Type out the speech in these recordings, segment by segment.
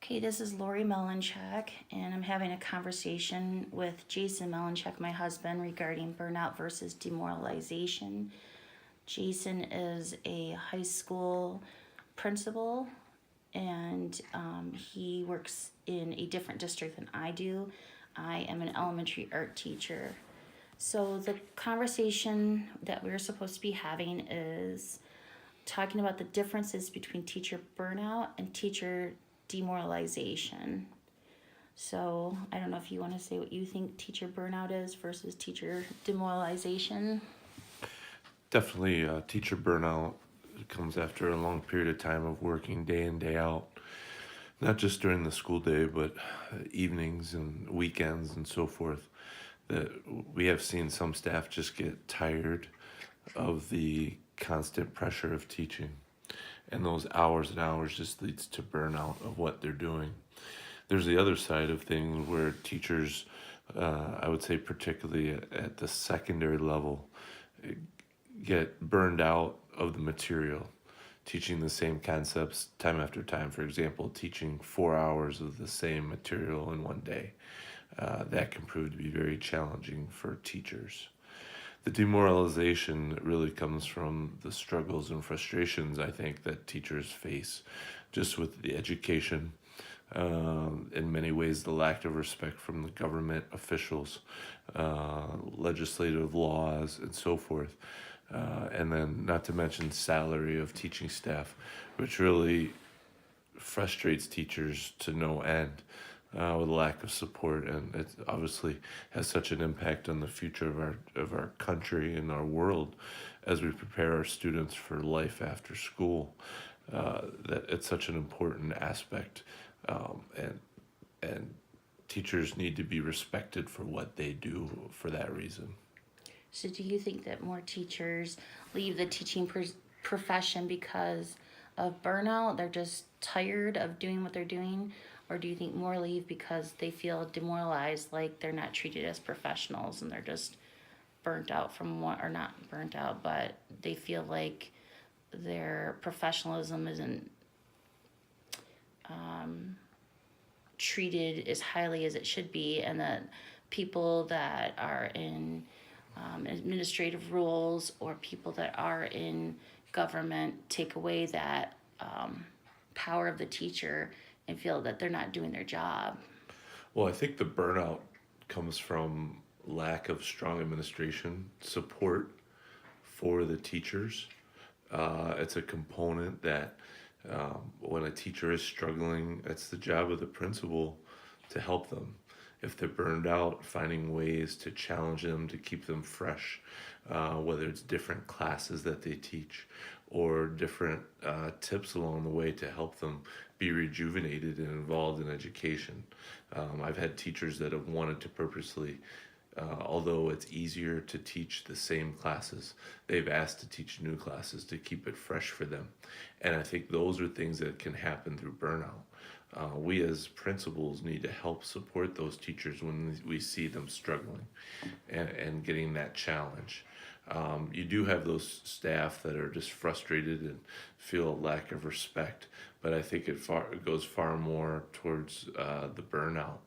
Okay, this is Lori Melanchak, and I'm having a conversation with Jason Melanchak, my husband, regarding burnout versus demoralization. Jason is a high school principal, and he works in a different district than I do. I am an elementary art teacher. So, the conversation that we're supposed to be having is talking about the differences between teacher burnout and teacher demoralization. So I don't know if you want to say what you think teacher burnout is versus teacher demoralization. Definitely, teacher burnout comes after a long period of time of working day in, day out, not just during the school day, but evenings and weekends and so forth. That we have seen some staff just get tired of the constant pressure of teaching, and those hours and hours just leads to burnout of what they're doing. There's the other side of things where teachers, I would say particularly at the secondary level, get burned out of the material, teaching the same concepts time after time. For example, teaching 4 hours of the same material in one day. That can prove to be very challenging for teachers. The demoralization really comes from the struggles and frustrations I think that teachers face just with the education. In many ways, the lack of respect from the government officials, legislative laws, and so forth. And then, not to mention, salary of teaching staff, which really frustrates teachers to no end with lack of support, and it obviously has such an impact on the future of our country and our world as we prepare our students for life after school. That it's such an important aspect, and teachers need to be respected for what they do for that reason. So do you think that more teachers leave the teaching profession because of burnout? They're just tired of doing what they're doing? Or do you think more leave because they feel demoralized, like they're not treated as professionals and they're just burnt out from what, or not burnt out, but they feel like their professionalism isn't treated as highly as it should be, and that people that are in administrative roles or people that are in government take away that power of the teacher and feel that they're not doing their job. Well, I think the burnout comes from lack of strong administration support for the teachers. It's a component that when a teacher is struggling, it's the job of the principal to help them. If they're burned out, finding ways to challenge them to keep them fresh, whether it's different classes that they teach or different tips along the way to help them be rejuvenated and involved in education. I've had teachers that have wanted to purposely, although it's easier to teach the same classes, they've asked to teach new classes to keep it fresh for them. And I think those are things that can happen through burnout. We as principals need to help support those teachers when we see them struggling and getting that challenge. You do have those staff that are just frustrated and feel a lack of respect, but I think it goes far more towards the burnout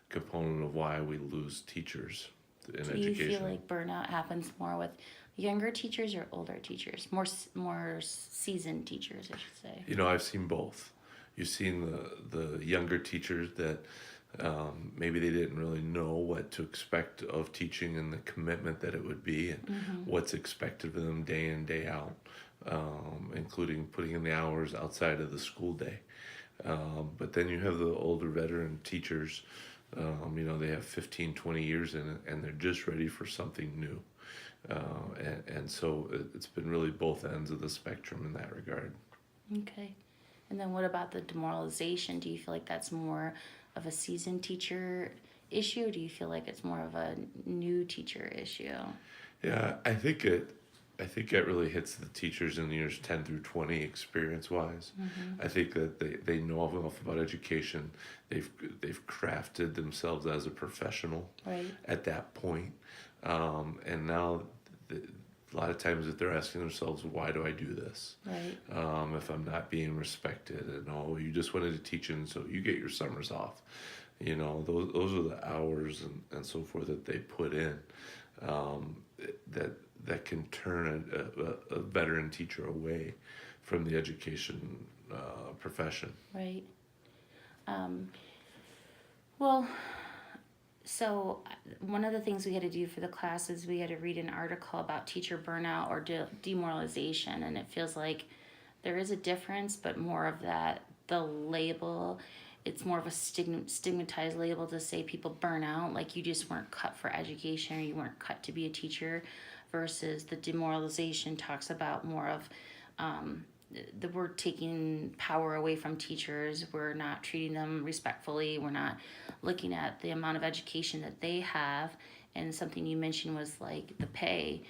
component of why we lose teachers in Do you feel education. like burnout happens more with younger teachers or older teachers? More seasoned teachers, I should say. You know, I've seen both. You've seen the younger teachers that maybe they didn't really know what to expect of teaching and the commitment that it would be and what's expected of them day in, day out, including putting in the hours outside of the school day. But then you have the older veteran teachers, they have 15, 20 years in it and they're just ready for something new. And so it's been really both ends of the spectrum in that regard. Okay. And then what about the demoralization? Do you feel like that's more of a seasoned teacher issue, or do you feel like it's more of a new teacher issue? Yeah, I think it really hits the teachers in the years 10 through 20 experience wise. I think that they know enough about education. They've crafted themselves as a professional Right. at that point. And now the lot of times that they're asking themselves, why do I do this? Right. If I'm not being respected, and oh, you just wanted to teach, and so you get your summers off. Those are the hours and so forth that they put in, that can turn a veteran teacher away from the education profession. Right. Well, so one of the things we had to do for the class is we had to read an article about teacher burnout or demoralization, and it feels like there is a difference, but more of that, the label, it's more of a stigmatized label to say people burn out, like you just weren't cut for education or you weren't cut to be a teacher, versus the demoralization talks about more of we're taking power away from teachers. We're not treating them respectfully. We're not looking at the amount of education that they have. And something you mentioned was like the pay.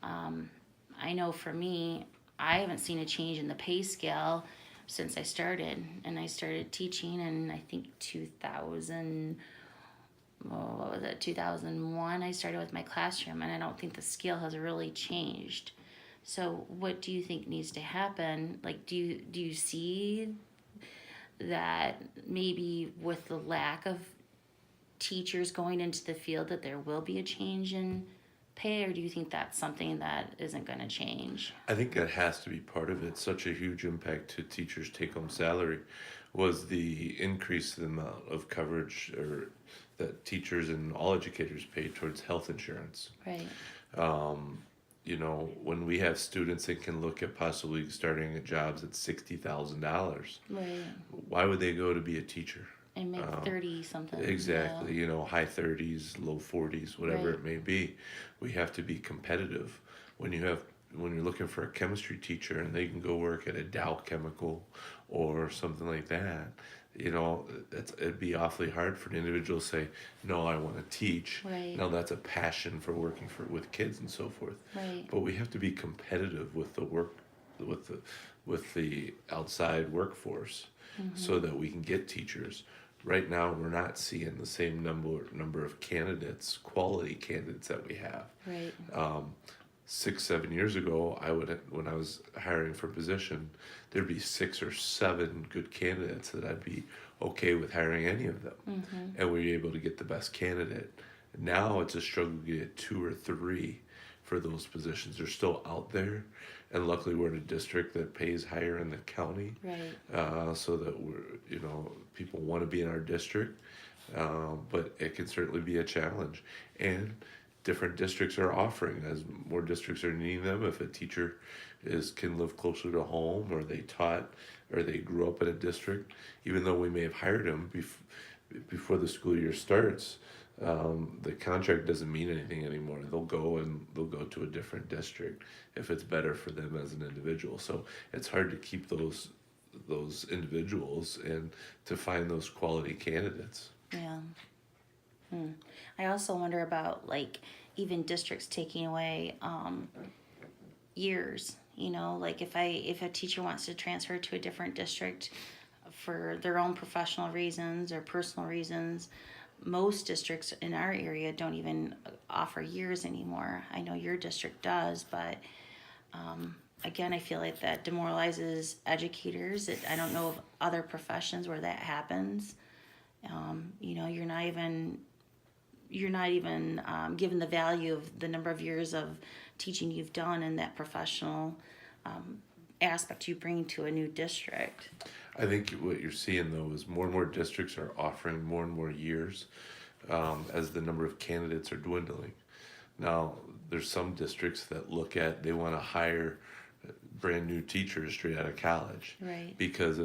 I know for me, I haven't seen a change in the pay scale since I started. And I started teaching in, I think, 2001, I started with my classroom, and I don't think the scale has really changed. So what do you think needs to happen? Like, do you see that maybe with the lack of teachers going into the field that there will be a change in pay, or do you think that's something that isn't going to change? I think that has to be part of it. Such a huge impact to teachers' take-home salary was the increase in the amount of coverage or that teachers and all educators pay towards health insurance. Right. When we have students that can look at possibly starting at jobs at $60,000, Right. why would they go to be a teacher? And make 30 something. Exactly, high 30s, low 40s, whatever Right. it may be. We have to be competitive. When you're looking for a chemistry teacher and they can go work at a Dow Chemical or something like that, it'd be awfully hard for an individual to say, no, I want to teach. Right. Now that's a passion for working with kids and so forth. Right. But we have to be competitive with the work, with the outside workforce, so that we can get teachers. Right now, we're not seeing the same number of candidates, quality candidates that we have. Right. 6-7 years ago, when I was hiring for a position, there'd be 6 or 7 good candidates that I'd be okay with hiring any of them, and we were able to get the best candidate. Now it's a struggle to get 2 or 3 for those positions. They're still out there, and luckily we're in a district that pays higher in the county, Right. so that people want to be in our district, but it can certainly be a challenge. And different districts are offering, as more districts are needing them. If a teacher can live closer to home, or they grew up in a district, even though we may have hired them before the school year starts, the contract doesn't mean anything anymore. They'll go to a different district if it's better for them as an individual. So it's hard to keep those individuals and to find those quality candidates. Yeah. I also wonder about even districts taking away years. Like if a teacher wants to transfer to a different district for their own professional reasons or personal reasons, most districts in our area don't even offer years anymore. I know your district does, but again, I feel like that demoralizes educators. I don't know of other professions where that happens. You're not even given the value of the number of years of teaching you've done in that professional aspect you bring to a new district. I think what you're seeing, though, is more and more districts are offering more and more years as the number of candidates are dwindling. Now, there's some districts that they want to hire brand new teachers straight out of college, Right. because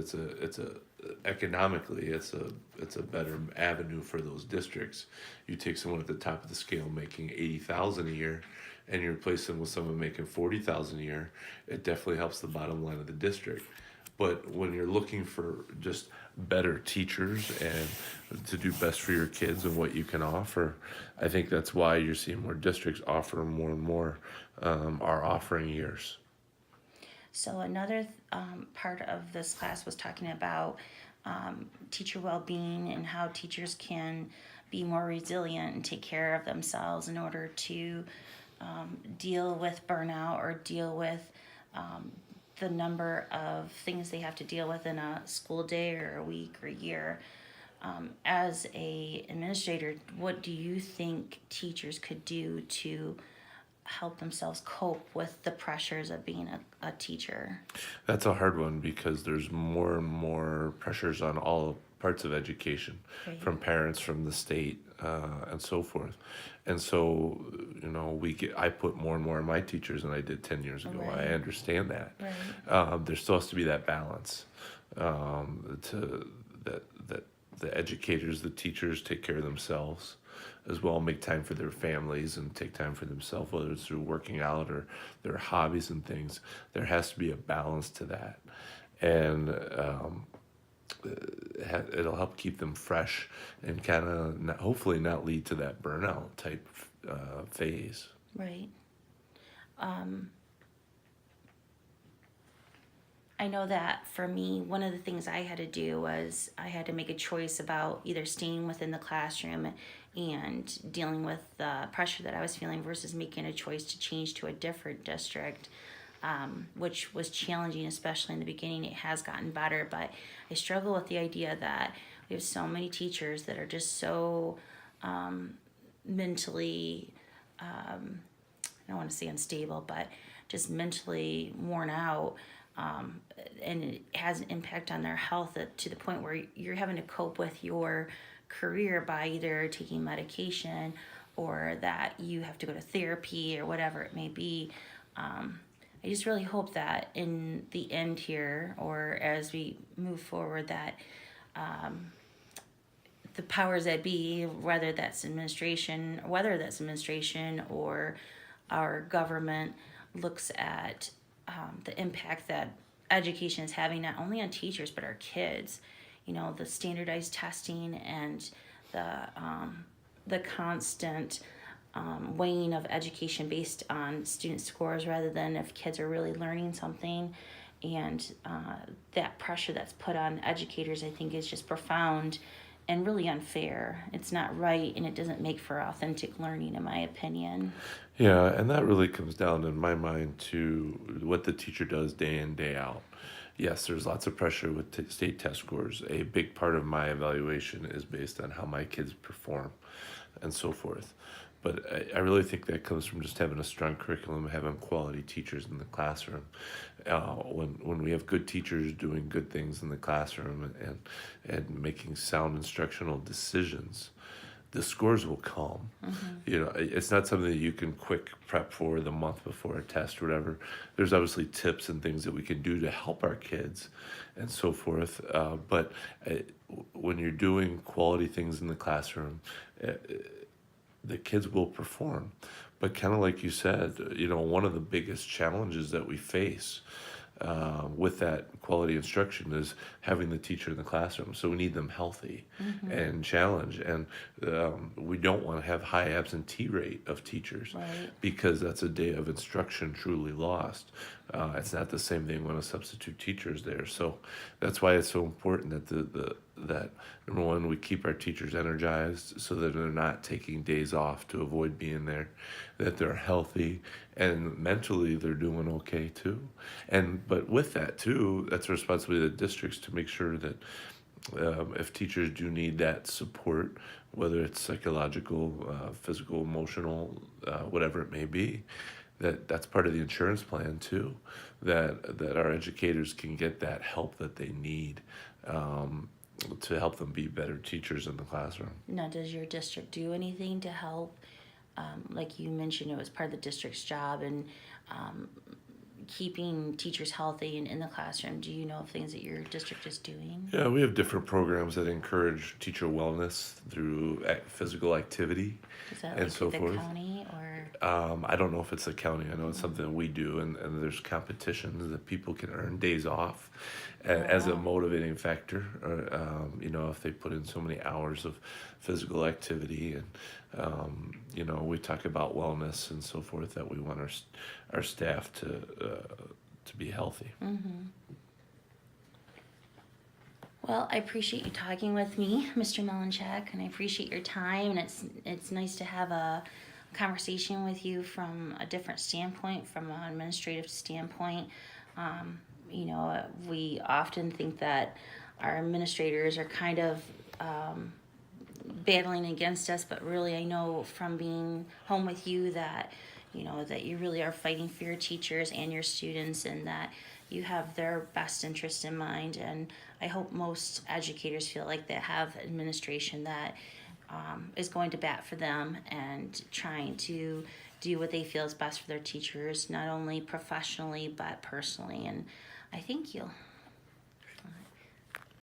economically it's a better avenue for those districts. You take someone at the top of the scale making $80,000 a year, and you replace them with someone making $40,000 a year. It definitely helps the bottom line of the district. But when you're looking for just better teachers and to do best for your kids and what you can offer, I think that's why you're seeing more districts offer more and more are offering years. So another part of this class was talking about teacher well-being and how teachers can be more resilient and take care of themselves in order to deal with burnout or deal with the number of things they have to deal with in a school day or a week or a year. As a administrator, what do you think teachers could do to help themselves cope with the pressures of being a teacher? That's a hard one because there's more and more pressures on all parts of education, Right. from parents, from the state, and so forth. And so, I put more and more on my teachers than I did 10 years ago. Right. I understand that. Right. There still has to be that balance, that the educators, the teachers take care of themselves as well, make time for their families and take time for themselves, whether it's through working out or their hobbies and things. There has to be a balance to that. And it'll help keep them fresh and kind of hopefully not lead to that burnout type phase. Right. I know that for me, one of the things I had to do was I had to make a choice about either staying within the classroom and dealing with the pressure that I was feeling versus making a choice to change to a different district, which was challenging, especially in the beginning. It has gotten better, but I struggle with the idea that we have so many teachers that are just so mentally, I don't want to say unstable, but just mentally worn out. And it has an impact on their health to the point where you're having to cope with your career by either taking medication or that you have to go to therapy or whatever it may be. I just really hope that in the end here, or as we move forward, that the powers that be, whether that's administration or our government, looks at the impact that education is having not only on teachers but our kids. The standardized testing and the constant weighing of education based on student scores rather than if kids are really learning something. And that pressure that's put on educators, I think, is just profound and really unfair. It's not right, and it doesn't make for authentic learning, in my opinion. Yeah, and that really comes down in my mind to what the teacher does day in, day out. Yes, there's lots of pressure with state test scores. A big part of my evaluation is based on how my kids perform and so forth. But I really think that comes from just having a strong curriculum, having quality teachers in the classroom. When we have good teachers doing good things in the classroom and making sound instructional decisions, the scores will come. It's not something that you can quick prep for the month before a test or whatever. There's obviously tips and things that we can do to help our kids and so forth. But when you're doing quality things in the classroom, the kids will perform. But kind of like you said, one of the biggest challenges that we face with that quality instruction is having the teacher in the classroom. So we need them healthy and challenged. And we don't want to have high absentee rate of teachers, Right. because that's a day of instruction truly lost. It's not the same thing when a substitute teacher is there. So that's why it's so important that number one, we keep our teachers energized so that they're not taking days off to avoid being there, that they're healthy, and mentally they're doing okay too. But with that too, that's a responsibility of the districts to make sure that if teachers do need that support, whether it's psychological, physical, emotional, whatever it may be, that's part of the insurance plan too, that our educators can get that help that they need to help them be better teachers in the classroom. Now, does your district do anything to help? Like you mentioned, it was part of the district's job and keeping teachers healthy and in the classroom. Do you know of things that your district is doing? Yeah, we have different programs that encourage teacher wellness through physical activity. Is that and like so the forth. county or? I don't know if it's the county. I know it's something that we do, and there's competitions that people can earn days off as a Wow. motivating factor. If they put in so many hours of physical activity, and we talk about wellness and so forth, that we want our staff to be healthy. Mm-hmm. Well, I appreciate you talking with me, Mr. Melanchak, and I appreciate your time. And it's nice to have a conversation with you from a different standpoint, from an administrative standpoint. You know, we often think that our administrators are kind of battling against us, but really I know from being home with you that, you know, that you really are fighting for your teachers and your students, and that you have their best interest in mind. And I hope most educators feel like they have administration that is going to bat for them and trying to do what they feel is best for their teachers, not only professionally but personally. And I thank you.